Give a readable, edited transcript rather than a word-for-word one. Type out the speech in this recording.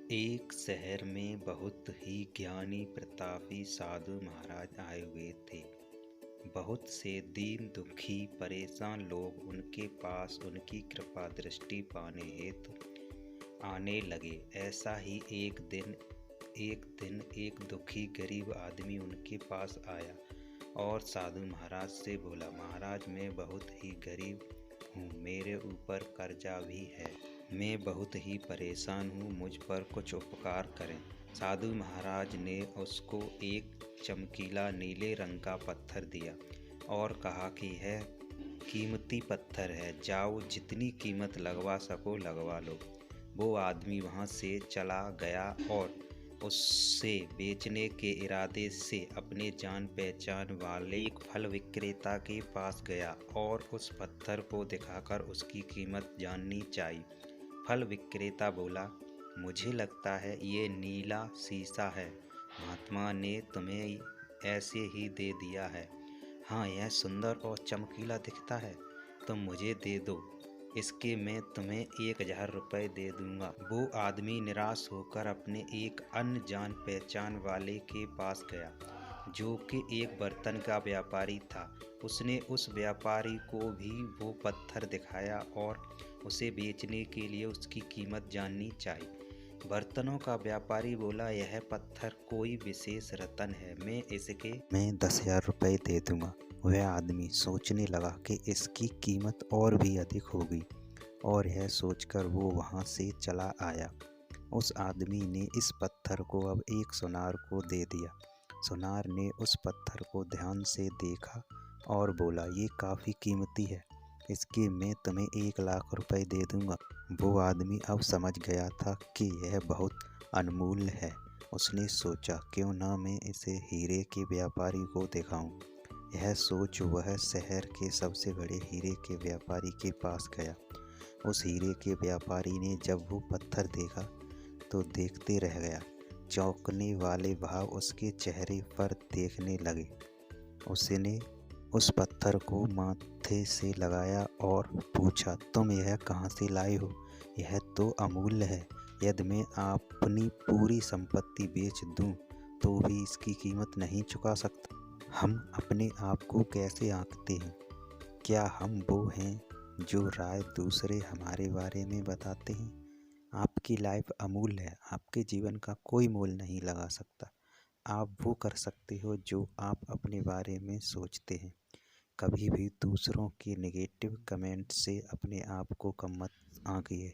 एक शहर में बहुत ही ज्ञानी प्रतापी साधु महाराज आए हुए थे। बहुत से दीन दुखी परेशान लोग उनके पास उनकी कृपा दृष्टि पाने हेतु आने लगे। ऐसा ही एक दिन एक दुखी गरीब आदमी उनके पास आया और साधु महाराज से बोला, महाराज मैं बहुत ही गरीब हूँ, मेरे ऊपर कर्जा भी है, मैं बहुत ही परेशान हूँ, मुझ पर कुछ उपकार करें। साधु महाराज ने उसको एक चमकीला नीले रंग का पत्थर दिया और कहा कि यह कीमती पत्थर है, जाओ जितनी कीमत लगवा सको लगवा लो। वो आदमी वहाँ से चला गया और उससे बेचने के इरादे से अपने जान पहचान वाले एक फल विक्रेता के पास गया और उस पत्थर को दिखाकर उसकी कीमत जाननी चाहिए। फल विक्रेता बोला, मुझे लगता है ये नीला शीशा है, महात्मा ने तुम्हें ऐसे ही दे दिया है। हाँ, यह सुंदर और चमकीला दिखता है, तुम मुझे दे दो, इसके मैं तुम्हें 1000 रुपये दे दूंगा। वो आदमी निराश होकर अपने एक अन्य जान पहचान वाले के पास गया जो कि एक बर्तन का व्यापारी था। उसने उस व्यापारी को भी वो पत्थर दिखाया और उसे बेचने के लिए उसकी कीमत जाननी चाहिए। बर्तनों का व्यापारी बोला, यह पत्थर कोई विशेष रत्न है, मैं 10,000 रुपये दे दूंगा। वह आदमी सोचने लगा कि इसकी कीमत और भी अधिक होगी और यह सोचकर वो वहाँ से चला आया। उस आदमी ने इस पत्थर को अब एक सुनार को दे दिया। सुनार ने उस पत्थर को ध्यान से देखा और बोला, ये काफ़ी कीमती है, इसके मैं तुम्हें 1,00,000 रुपये दे दूंगा। वो आदमी अब समझ गया था कि यह बहुत अनमोल है। उसने सोचा, क्यों ना मैं इसे हीरे के व्यापारी को दिखाऊं। यह सोच वह शहर के सबसे बड़े हीरे के व्यापारी के पास गया। उस हीरे के व्यापारी ने जब वो पत्थर देखा तो देखते रह गया। चौंकने वाले भाव उसके चेहरे पर देखने लगे। उसने उस पत्थर को माथे से लगाया और पूछा, तुम यह कहाँ से लाए हो? यह तो अमूल्य है, यदि मैं अपनी पूरी संपत्ति बेच दूं तो भी इसकी कीमत नहीं चुका सकता। हम अपने आप को कैसे आंकते हैं? क्या हम वो हैं जो राय दूसरे हमारे बारे में बताते हैं? आपकी लाइफ अमूल्य है, आपके जीवन का कोई मोल नहीं लगा सकता। आप वो कर सकते हो जो आप अपने बारे में सोचते हैं। कभी भी दूसरों के नेगेटिव कमेंट से अपने आप को कम मत आंकिए।